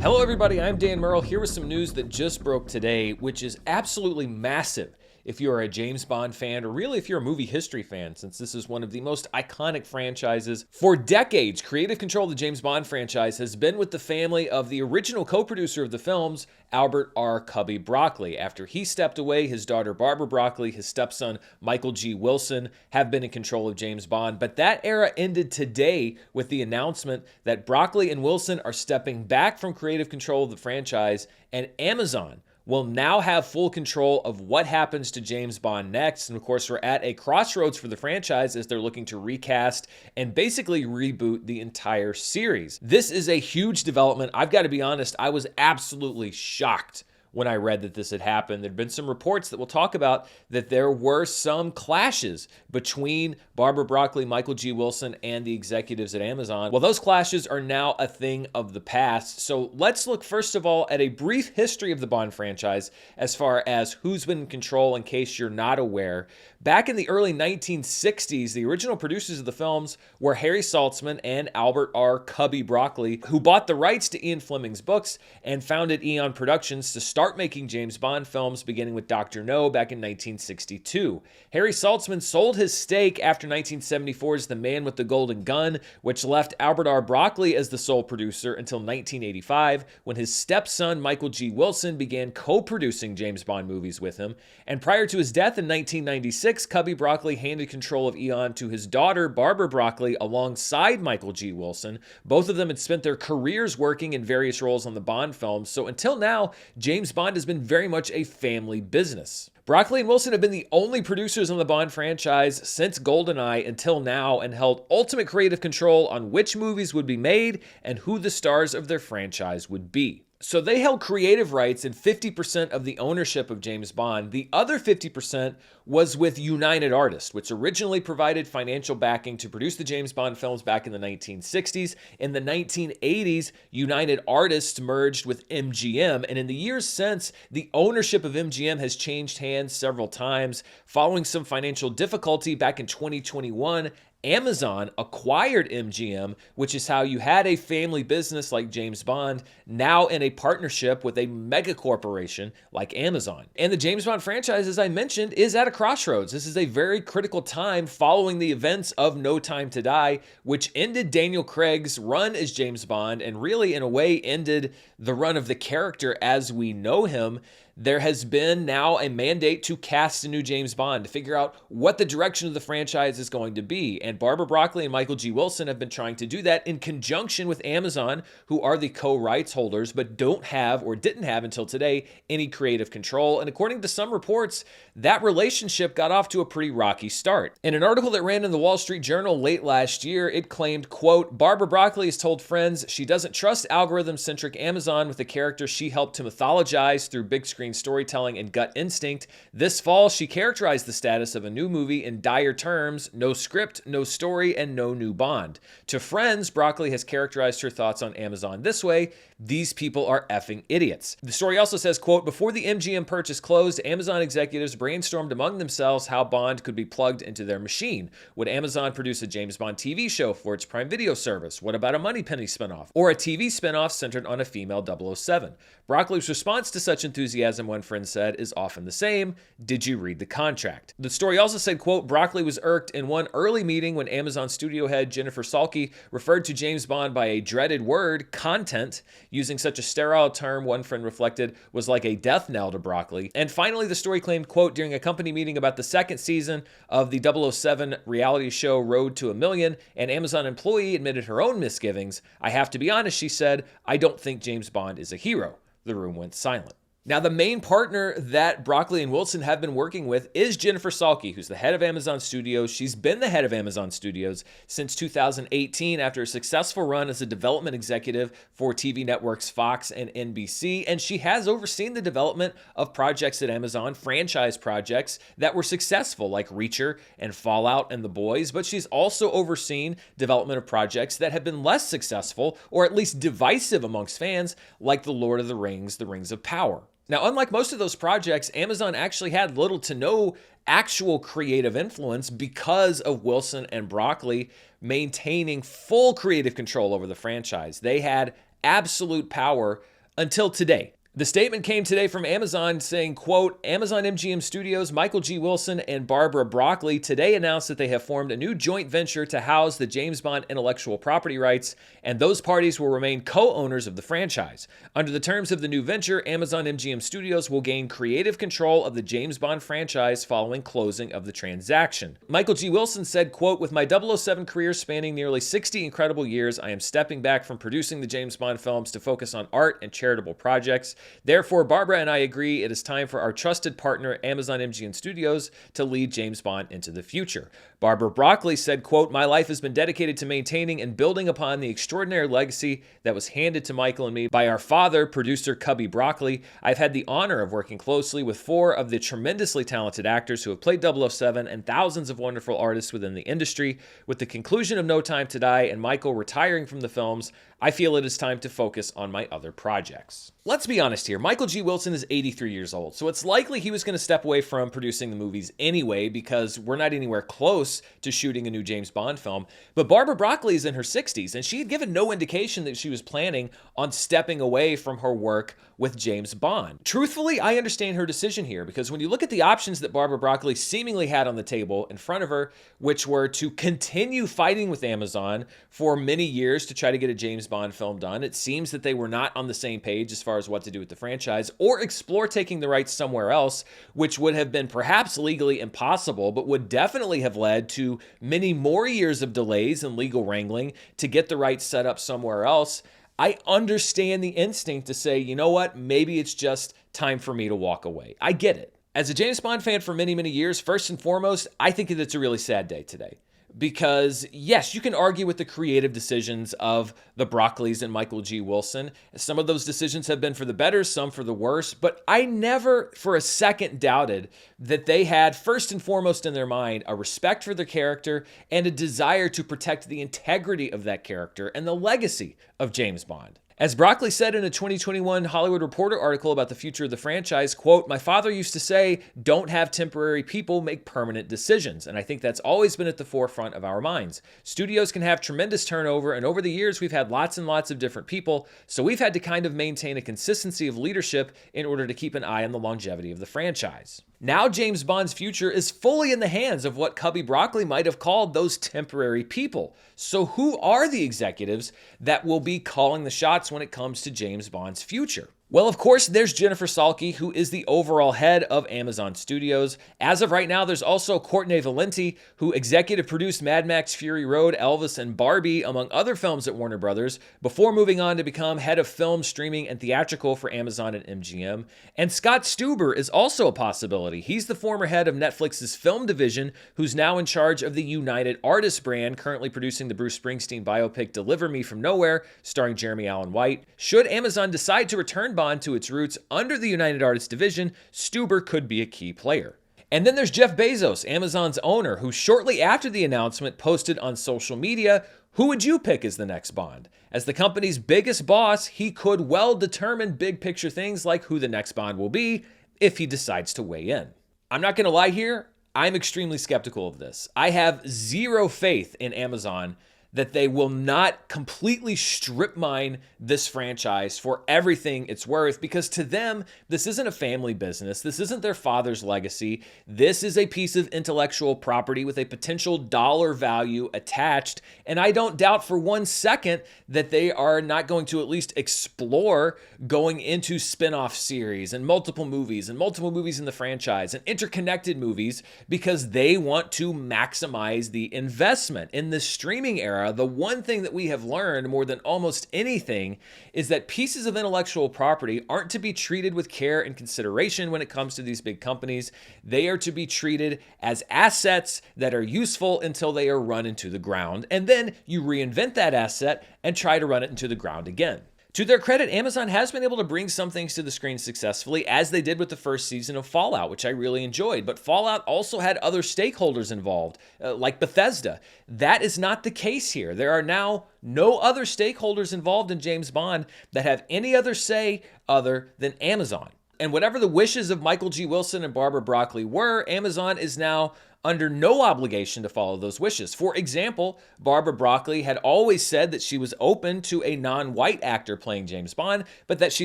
Hello everybody, I'm Dan Murrell here with some news that just broke today, which is absolutely massive if you are a James Bond fan, or really if you're a movie history fan, since this is one of the most iconic franchises. For decades, creative control of the James Bond franchise has been with the family of the original co-producer of the films, Albert R. Cubby Broccoli. After he stepped away, his daughter Barbara Broccoli, his stepson Michael G. Wilson have been in control of James Bond. But that era ended today with the announcement that Broccoli and Wilson are stepping back from creative control of the franchise, and Amazon will now have full control of what happens to James Bond next. And of course, we're at a crossroads for the franchise as they're looking to recast and basically reboot the entire series. This is a huge development. I've got to be honest, I was absolutely shocked when I read that this had happened. There'd been some reports that we'll talk about that there were some clashes between Barbara Broccoli, Michael G. Wilson, and the executives at Amazon. Well, those clashes are now a thing of the past. So let's look first of all at a brief history of the Bond franchise as far as who's been in control in case you're not aware. Back in the early 1960s, the original producers of the films were Harry Saltzman and Albert R. Cubby Broccoli, who bought the rights to Ian Fleming's books and founded Eon Productions to start making James Bond films, beginning with Dr. No back in 1962. Harry Saltzman sold his stake after 1974's The Man with the Golden Gun, which left Albert R. Broccoli as the sole producer until 1985, when his stepson Michael G. Wilson began co-producing James Bond movies with him. And prior to his death in 1996, Cubby Broccoli handed control of Eon to his daughter Barbara Broccoli alongside Michael G. Wilson. Both of them had spent their careers working in various roles on the Bond films, so until now, James Bond has been very much a family business. Broccoli and Wilson have been the only producers on the Bond franchise since GoldenEye until now, and held ultimate creative control on which movies would be made and who the stars of their franchise would be. So they held creative rights in 50% of the ownership of James Bond. The other 50% was with United Artists, which originally provided financial backing to produce the James Bond films back in the 1960s. In the 1980s, United Artists merged with MGM, and in the years since, the ownership of MGM has changed hands several times. Following some financial difficulty back in 2021, Amazon acquired MGM, which is how you had a family business like James Bond now in a partnership with a mega corporation like Amazon. And the James Bond franchise, as I mentioned, is at a crossroads. This is a very critical time following the events of No Time to Die, which ended Daniel Craig's run as James Bond and really, in a way, ended the run of the character as we know him. There has been now a mandate to cast a new James Bond, to figure out what the direction of the franchise is going to be. And Barbara Broccoli and Michael G. Wilson have been trying to do that in conjunction with Amazon, who are the co-rights holders, but don't have, or didn't have until today, any creative control. And according to some reports, that relationship got off to a pretty rocky start. In an article that ran in the Wall Street Journal late last year, it claimed, quote, Barbara Broccoli has told friends she doesn't trust algorithm-centric Amazon with the character she helped to mythologize through big screen storytelling and gut instinct. This fall, she characterized the status of a new movie in dire terms: no script, no story, and no new Bond. To friends, Broccoli has characterized her thoughts on Amazon this way: these people are effing idiots. The story also says, quote, before the MGM purchase closed, Amazon executives brainstormed among themselves how Bond could be plugged into their machine. Would Amazon produce a James Bond TV show for its Prime Video service? What about a Moneypenny spinoff? Or a TV spinoff centered on a female 007? Broccoli's response to such enthusiasm, one friend said, is often the same: did you read the contract? The story also said, quote, Broccoli was irked in one early meeting when Amazon studio head Jennifer Salke referred to James Bond by a dreaded word, content. Using such a sterile term, one friend reflected, was like a death knell to Broccoli. And finally, the story claimed, quote, during a company meeting about the second season of the 007 reality show Road to a Million, an Amazon employee admitted her own misgivings. I have to be honest, she said, I don't think James Bond is a hero. The room went silent. Now, the main partner that Broccoli and Wilson have been working with is Jennifer Salke, who's the head of Amazon Studios. She's been the head of Amazon Studios since 2018 after a successful run as a development executive for TV networks Fox and NBC, and she has overseen the development of projects at Amazon, franchise projects that were successful, like Reacher and Fallout and The Boys, but she's also overseen development of projects that have been less successful, or at least divisive amongst fans, like The Lord of the Rings, The Rings of Power. Now, unlike most of those projects, Amazon actually had little to no actual creative influence because of Wilson and Broccoli maintaining full creative control over the franchise. They had absolute power until today. The statement came today from Amazon saying, quote, Amazon MGM Studios, Michael G. Wilson, and Barbara Broccoli today announced that they have formed a new joint venture to house the James Bond intellectual property rights, and those parties will remain co-owners of the franchise. Under the terms of the new venture, Amazon MGM Studios will gain creative control of the James Bond franchise following closing of the transaction. Michael G. Wilson said, quote, with my 007 career spanning nearly 60 incredible years, I am stepping back from producing the James Bond films to focus on art and charitable projects. Therefore, Barbara and I agree it is time for our trusted partner, Amazon MGM Studios, to lead James Bond into the future. Barbara Broccoli said, quote, my life has been dedicated to maintaining and building upon the extraordinary legacy that was handed to Michael and me by our father, producer Cubby Broccoli. I've had the honor of working closely with 4 of the tremendously talented actors who have played 007 and thousands of wonderful artists within the industry. With the conclusion of No Time to Die and Michael retiring from the films, I feel it is time to focus on my other projects. Let's be honest here, Michael G. Wilson is 83 years old, so it's likely he was going to step away from producing the movies anyway because we're not anywhere close to shooting a new James Bond film. But Barbara Broccoli is in her 60s, and she had given no indication that she was planning on stepping away from her work with James Bond. Truthfully, I understand her decision here because when you look at the options that Barbara Broccoli seemingly had on the table in front of her, which were to continue fighting with Amazon for many years to try to get a James Bond film done, it seems that they were not on the same page as far as what to do with the franchise, or explore taking the rights somewhere else, which would have been perhaps legally impossible, but would definitely have led to many more years of delays and legal wrangling to get the rights set up somewhere else. I understand the instinct to say, you know what, maybe it's just time for me to walk away. I get it. As a James Bond fan for many, many years, first and foremost, I think that it's a really sad day today. Because, yes, you can argue with the creative decisions of the Broccoli's and Michael G. Wilson. Some of those decisions have been for the better, some for the worse. But I never for a second doubted that they had, first and foremost in their mind, a respect for their character and a desire to protect the integrity of that character and the legacy of James Bond. As Broccoli said in a 2021 Hollywood Reporter article about the future of the franchise, quote, my father used to say, don't have temporary people make permanent decisions. And I think that's always been at the forefront of our minds. Studios can have tremendous turnover, and over the years, we've had lots and lots of different people. So we've had to kind of maintain a consistency of leadership in order to keep an eye on the longevity of the franchise. Now James Bond's future is fully in the hands of what Cubby Broccoli might have called those temporary people. So who are the executives that will be calling the shots when it comes to James Bond's future? Well, of course, there's Jennifer Salke, who is the overall head of Amazon Studios. As of right now, there's also Courtney Valenti, who executive produced Mad Max Fury Road, Elvis, and Barbie, among other films at Warner Brothers, before moving on to become head of film, streaming, and theatrical for Amazon and MGM. And Scott Stuber is also a possibility. He's the former head of Netflix's film division, who's now in charge of the United Artists brand, currently producing the Bruce Springsteen biopic Deliver Me From Nowhere, starring Jeremy Allen White. Should Amazon decide to return Bond to its roots under the United Artists division, Stuber could be a key player. And then there's Jeff Bezos, Amazon's owner, who shortly after the announcement posted on social media, who would you pick as the next Bond? As the company's biggest boss, he could well determine big picture things like who the next Bond will be if he decides to weigh in. I'm not going to lie here, I'm extremely skeptical of this. I have zero faith in Amazon that they will not completely strip mine this franchise for everything it's worth, because to them, this isn't a family business. This isn't their father's legacy. This is a piece of intellectual property with a potential dollar value attached. And I don't doubt for 1 second that they are not going to at least explore going into spin-off series and multiple movies in the franchise and interconnected movies, because they want to maximize the investment in the streaming era. The one thing that we have learned more than almost anything is that pieces of intellectual property aren't to be treated with care and consideration when it comes to these big companies. They are to be treated as assets that are useful until they are run into the ground. And then you reinvent that asset and try to run it into the ground again. To their credit, Amazon has been able to bring some things to the screen successfully, as they did with the first season of Fallout, which I really enjoyed. But Fallout also had other stakeholders involved, like Bethesda. That is not the case here. There are now no other stakeholders involved in James Bond that have any other say other than Amazon. And whatever the wishes of Michael G. Wilson and Barbara Broccoli were, Amazon is now under no obligation to follow those wishes. For example, Barbara Broccoli had always said that she was open to a non-white actor playing James Bond, but that she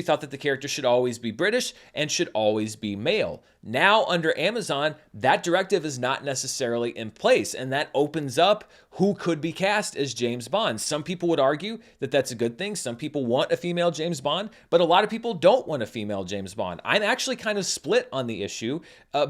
thought that the character should always be British and should always be male. Now, under Amazon, that directive is not necessarily in place, and that opens up who could be cast as James Bond. Some people would argue that that's a good thing. Some people want a female James Bond, but a lot of people don't want a female James Bond. I'm actually kind of split on the issue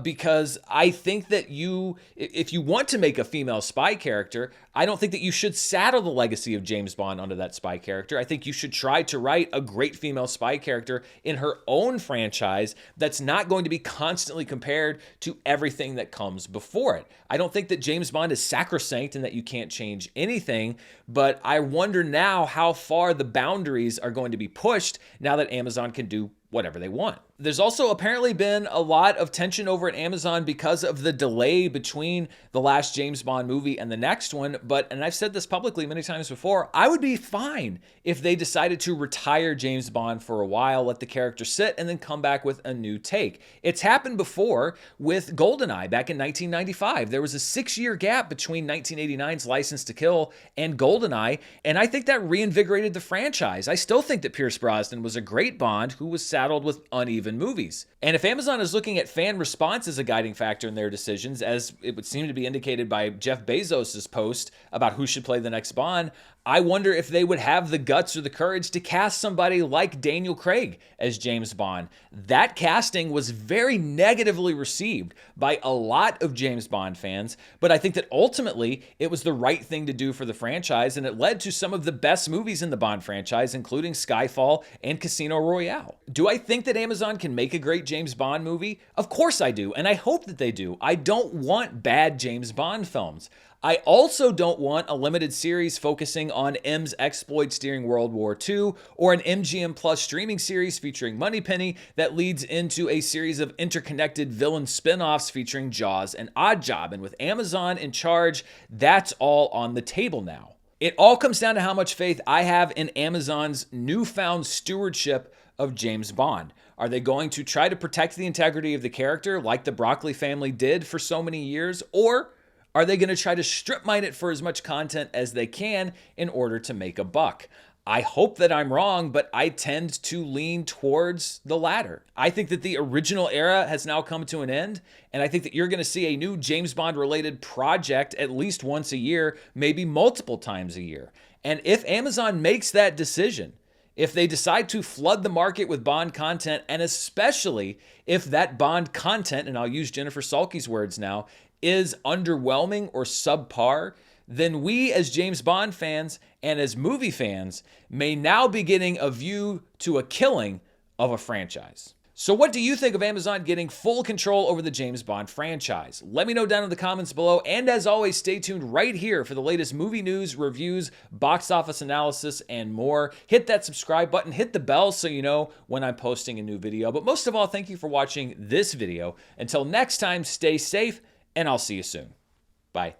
because I think that if you want to make a female spy character, I don't think that you should saddle the legacy of James Bond onto that spy character. I think you should try to write a great female spy character in her own franchise that's not going to be constantly compared to everything that comes before it. I don't think that James Bond is sacrosanct and that you can't change anything, but I wonder now how far the boundaries are going to be pushed now that Amazon can do whatever they want. There's also apparently been a lot of tension over at Amazon because of the delay between the last James Bond movie and the next one. And I've said this publicly many times before, I would be fine if they decided to retire James Bond for a while, let the character sit, and then come back with a new take. It's happened before with GoldenEye back in 1995. There was a 6-year gap between 1989's License to Kill and GoldenEye, and I think that reinvigorated the franchise. I still think that Pierce Brosnan was a great Bond who was saddled with uneven movies. And if Amazon is looking at fan response as a guiding factor in their decisions, as it would seem to be indicated by Jeff Bezos' post about who should play the next Bond, I wonder if they would have the guts or the courage to cast somebody like Daniel Craig as James Bond. That casting was very negatively received by a lot of James Bond fans, but I think that ultimately it was the right thing to do for the franchise, and it led to some of the best movies in the Bond franchise, including Skyfall and Casino Royale. Do I think that Amazon can make a great James Bond movie? Of course I do, and I hope that they do. I don't want bad James Bond films. I also don't want a limited series focusing on M's exploits during World War II, or an MGM Plus streaming series featuring Moneypenny that leads into a series of interconnected villain spin-offs featuring Jaws and Oddjob. And with Amazon in charge, that's all on the table now. It all comes down to how much faith I have in Amazon's newfound stewardship of James Bond. Are they going to try to protect the integrity of the character like the Broccoli family did for so many years, or are they going to try to strip mine it for as much content as they can in order to make a buck? I hope that I'm wrong, but I tend to lean towards the latter. I think that the original era has now come to an end, and I think that you're going to see a new James Bond-related project at least once a year, maybe multiple times a year. And if Amazon makes that decision, if they decide to flood the market with Bond content, and especially if that Bond content, and I'll use Jennifer Salke's words now, is underwhelming or subpar, then we as James Bond fans and as movie fans may now be getting a view to a killing of a franchise. So what do you think of Amazon getting full control over the James Bond franchise? Let me know down in the comments below, and as always, stay tuned right here for the latest movie news, reviews, box office analysis, and more. Hit that subscribe button, hit the bell so you know when I'm posting a new video. But most of all, thank you for watching this video. Until next time, stay safe, and I'll see you soon. Bye.